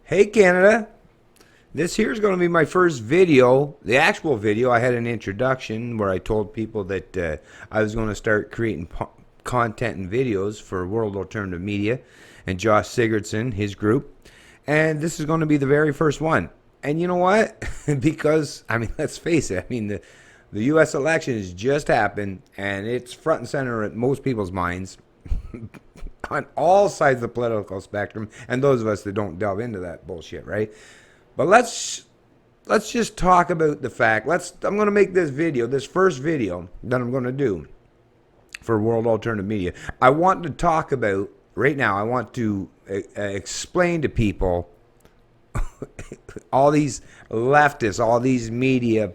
Hey Canada, this here is going to be my first video, the actual video. I had an introduction where I told people that I was going to start creating content and videos for World Alternative Media and Josh Sigurdsson, his group. And this is going to be the very first one. And you know what? Because, let's face it, the U.S. election has just happened and it's front and center at most people's minds. On all sides of the political spectrum, and those of us that don't delve into that bullshit, right? But let's just talk about the fact. I'm going to make this video, this first video that I'm going to do for World Alternative Media. I want to talk about right now. I want to explain to people all these leftists, all these media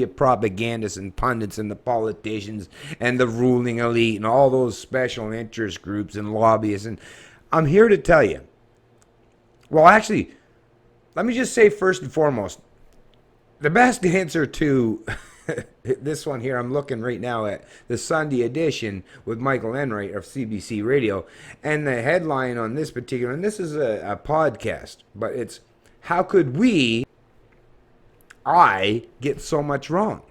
propagandists and pundits and the politicians and the ruling elite and all those special interest groups and lobbyists. And I'm here to tell you, well, actually, let me just say first and foremost, the best answer to this one here, I'm looking right now at the Sunday edition with Michael Enright of CBC Radio, and the headline on this particular, and this is a podcast, but it's, how could I get so much wrong?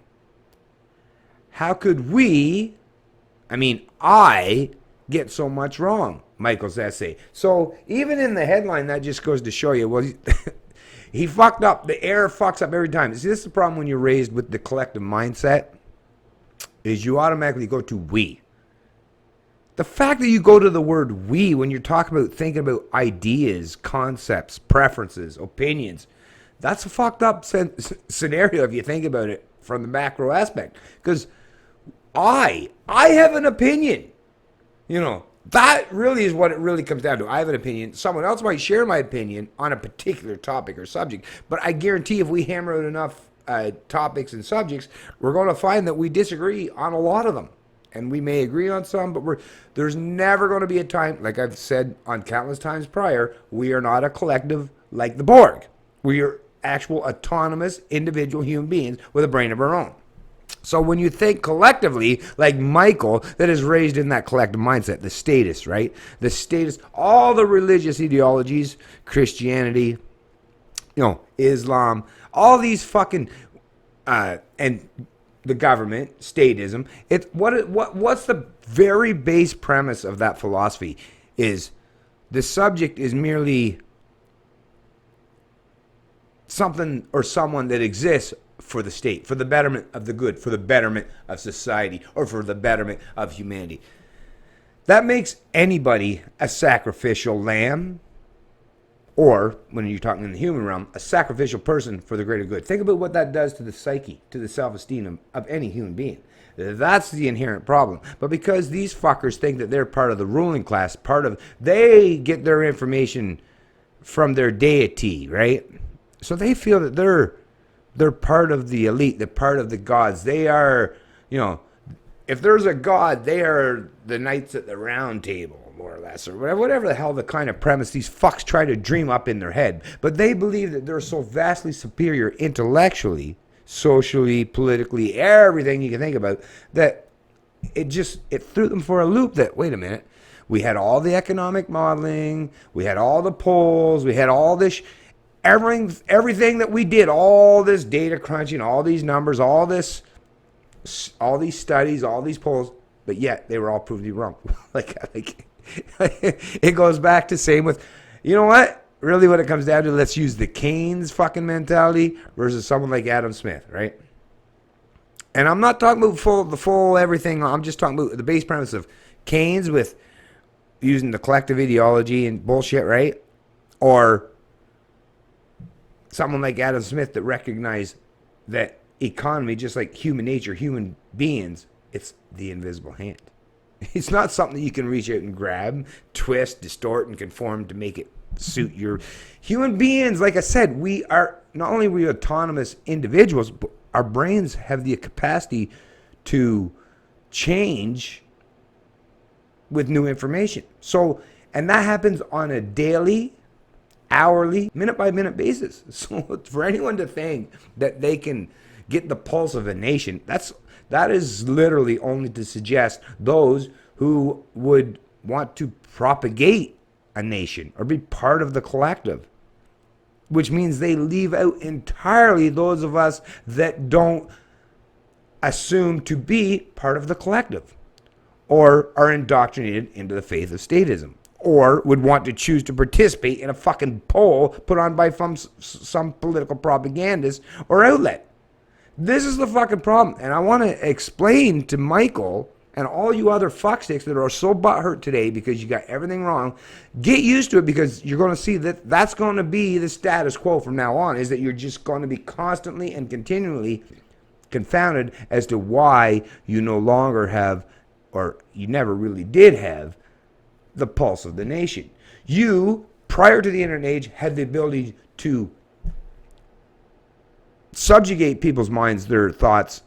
How could I get so much wrong? Michael's essay. So even in the headline, that just goes to show you, well, he fucked up. The air fucks up every time. See, this is the problem when you're raised with the collective mindset, is you automatically go to we. The fact that you go to the word we when you're talking about thinking about ideas, concepts, preferences, opinions, that's a fucked up scenario if you think about it from the macro aspect. Because I have an opinion. That really is what it really comes down to. I have an opinion. Someone else might share my opinion on a particular topic or subject, but I guarantee if we hammer out enough topics and subjects, we're going to find that we disagree on a lot of them. And we may agree on some, but there's never going to be a time, like I've said on countless times prior, we are not a collective like the Borg. We are actual autonomous individual human beings with a brain of our own. So when you think collectively, like Michael, that is raised in that collective mindset, the status, right? The status, all the religious ideologies, Christianity, Islam, all these fucking, and the government, statism. What's the very base premise of that philosophy is the subject is merely something or someone that exists for the state, for the betterment of the good, for the betterment of society, or for the betterment of humanity. That makes anybody a sacrificial lamb, or, when you're talking in the human realm, a sacrificial person for the greater good. Think about what that does to the psyche, to the self-esteem of any human being. That's the inherent problem. But because these fuckers think that they're part of the ruling class, they get their information from their deity, right? So they feel that they're part of the elite, they're part of the gods. They are, if there's a god, they are the knights at the round table, more or less, or whatever the hell the kind of premise these fucks try to dream up in their head. But they believe that they're so vastly superior intellectually, socially, politically, everything you can think about, that it threw them for a loop that, wait a minute, we had all the economic modeling, we had all the polls, we had all this, everything that we did, all this data crunching, all these numbers, all these studies, all these polls, but yet they were all proved to be wrong. It goes back to same with, you know what? Really what it comes down to, let's use the Keynes fucking mentality versus someone like Adam Smith, right? And I'm not talking about the full everything. I'm just talking about the base premise of Keynes with using the collective ideology and bullshit, right? Or someone like Adam Smith that recognized that economy, just like human nature, human beings, it's the invisible hand. It's not something that you can reach out and grab, twist, distort, and conform to make it suit your human beings. Like I said, we are not only we autonomous individuals, but our brains have the capacity to change with new information. So, and that happens on a daily, hourly, minute by minute basis. So for anyone to think that they can get the pulse of a nation, that is literally only to suggest those who would want to propagate a nation or be part of the collective. which means they leave out entirely those of us that don't assume to be part of the collective or are indoctrinated into the faith of statism or would want to choose to participate in a fucking poll put on by some political propagandist or outlet. This is the fucking problem. And I want to explain to Michael and all you other fucksticks that are so butthurt today because you got everything wrong, get used to it, because you're going to see that that's going to be the status quo from now on, is that you're just going to be constantly and continually confounded as to why you no longer have, or you never really did have, the pulse of the nation. You, prior to the internet age, had the ability to subjugate people's minds, their thoughts,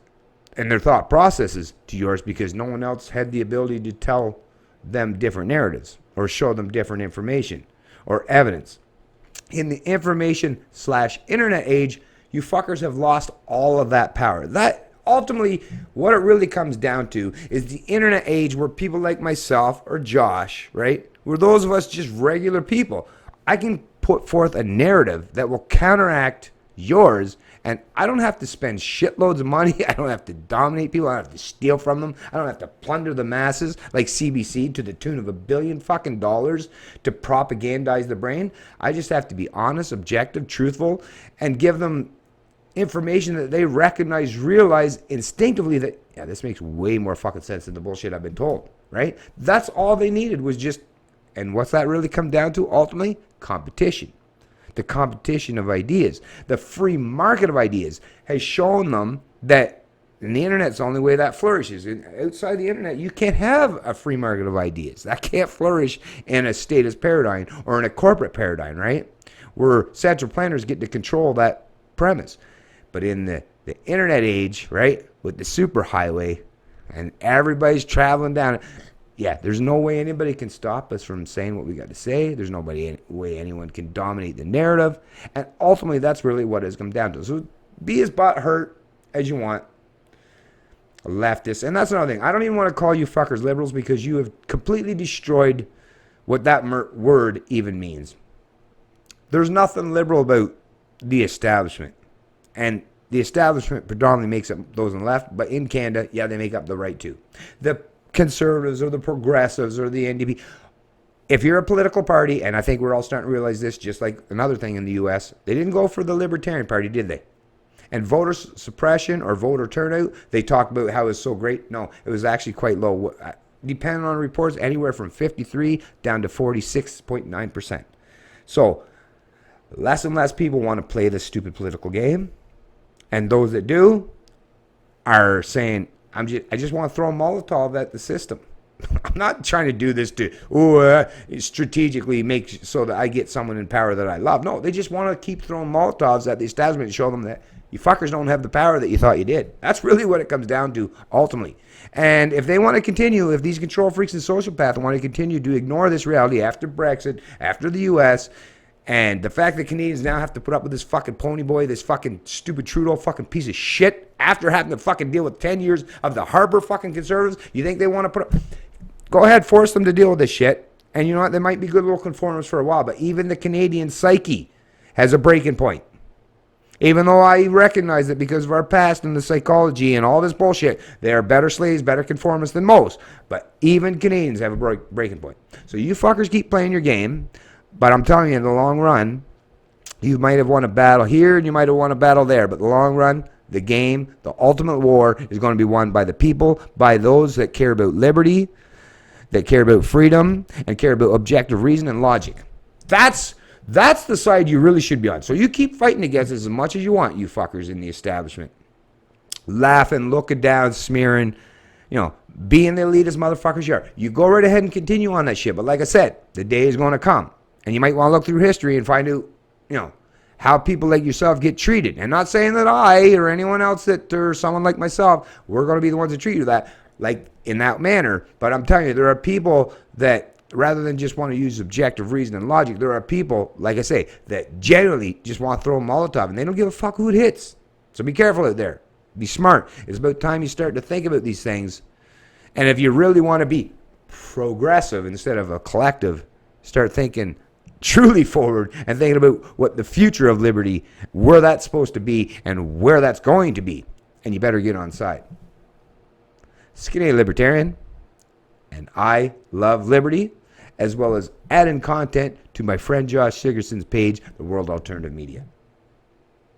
and their thought processes to yours, because no one else had the ability to tell them different narratives or show them different information or evidence. In the information/internet age, you fuckers have lost all of that power. That ultimately, what it really comes down to is the internet age, where people like myself or Josh, right, where those of us just regular people, I can put forth a narrative that will counteract yours, and I don't have to spend shitloads of money. I don't have to dominate people. I don't have to steal from them. I don't have to plunder the masses like CBC to the tune of $1 billion fucking dollars to propagandize the brain. I just have to be honest, objective, truthful, and give them information that they realize instinctively that, yeah, this makes way more fucking sense than the bullshit I've been told, right? That's all they needed was just, and what's that really come down to ultimately? Competition. The competition of ideas. The free market of ideas has shown them that, and the internet's the only way that flourishes. Outside the internet, you can't have a free market of ideas. That can't flourish in a statist paradigm or in a corporate paradigm, right? Where central planners get to control that premise. But in the internet age, right, with the superhighway, and everybody's traveling down it, yeah, there's no way anybody can stop us from saying what we got to say. There's no way anyone can dominate the narrative. And ultimately, that's really what it's come down to. So be as butthurt as you want, leftists. And that's another thing. I don't even want to call you fuckers liberals, because you have completely destroyed what that word even means. There's nothing liberal about the establishment. And the establishment predominantly makes up those on the left. But in Canada, yeah, they make up the right too. The conservatives or the progressives or the NDP, if you're a political party, and I think we're all starting to realize this, just like another thing in the US, they didn't go for the Libertarian Party, did they? And voter suppression or voter turnout, they talked about how it was so great. No, it was actually quite low. Depending on reports, anywhere from 53 down to 46.9%. So less and less people want to play this stupid political game, and those that do are saying, I just want to throw a Molotov at the system. I'm not trying to do this to strategically make so that I get someone in power that I love. No, they just want to keep throwing Molotovs at the establishment and show them that you fuckers don't have the power that you thought you did. That's really what it comes down to ultimately. And if they want to continue, if these control freaks and sociopaths want to continue to ignore this reality after Brexit, after the U.S., and the fact that Canadians now have to put up with this fucking pony boy, this fucking stupid Trudeau fucking piece of shit, after having to fucking deal with 10 years of the Harbour fucking Conservatives, you think they want to put up... Go ahead, force them to deal with this shit. And you know what? They might be good little conformists for a while, but even the Canadian psyche has a breaking point. Even though I recognize that because of our past and the psychology and all this bullshit, they are better slaves, better conformists than most. But even Canadians have a breaking point. So you fuckers keep playing your game. But I'm telling you, in the long run, you might have won a battle here and you might have won a battle there. But in the long run, the game, the ultimate war is going to be won by the people, by those that care about liberty, that care about freedom, and care about objective reason and logic. That's the side you really should be on. So you keep fighting against it as much as you want, you fuckers in the establishment. Laughing, looking down, smearing, being the elitist motherfuckers you are. You go right ahead and continue on that shit. But like I said, the day is going to come. And you might want to look through history and find out, how people like yourself get treated. And not saying that I or anyone else or someone like myself, we're going to be the ones that treat you in that manner. But I'm telling you, there are people that, rather than just want to use objective reason and logic, there are people, like I say, that generally just want to throw a Molotov and they don't give a fuck who it hits. So be careful out there. Be smart. It's about time you start to think about these things. And if you really want to be progressive instead of a collective, start thinking truly forward and thinking about what the future of liberty, where that's supposed to be and where that's going to be. And you better get on side. Skinny Libertarian, and I love liberty, as well as adding content to my friend Josh Sigerson's page, The World Alternative Media.